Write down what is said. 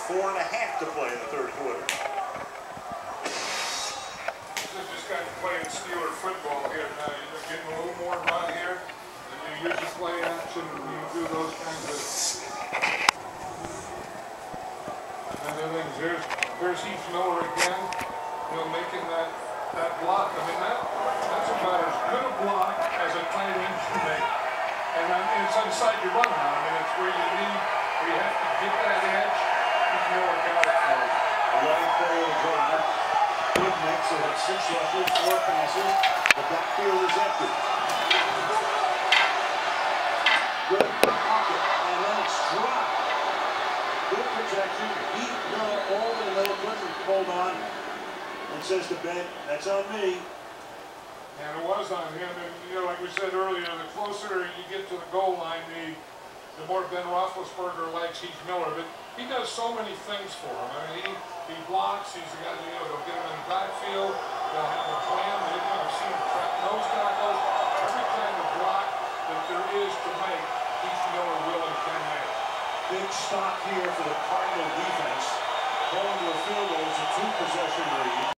4.5 to play in the third quarter. Just kind of playing Steeler football here now. You're getting a little more run here, and you use the play action, and you do those kinds of. And then there's Heath Miller again, making that block. I mean, that's about as good a block as a tight end can make. And it's inside your run now. I mean, it's where you have to get that edge. Heath Miller got it for you. 11-play drive. Big mix of 6 rushes, 4 passes. The backfield is empty. Good pocket, and then it's dropped. Good protection. Heath Miller all in the middle, couldn't hold on. And says to Ben, "That's on me." And it was on him, and like we said earlier, the closer you get to the goal line, the more Ben Roethlisberger likes Heath Miller. But he does so many things for him. I mean, he blocks. He's the guy that'll get him in the backfield. They'll have a plan. I've seen him trap nose tackles. Every kind of block that there is to make, Heath Miller will and can make. Big stop here for the Cardinal defense. Going to a field goal. It's a 2-possession lead.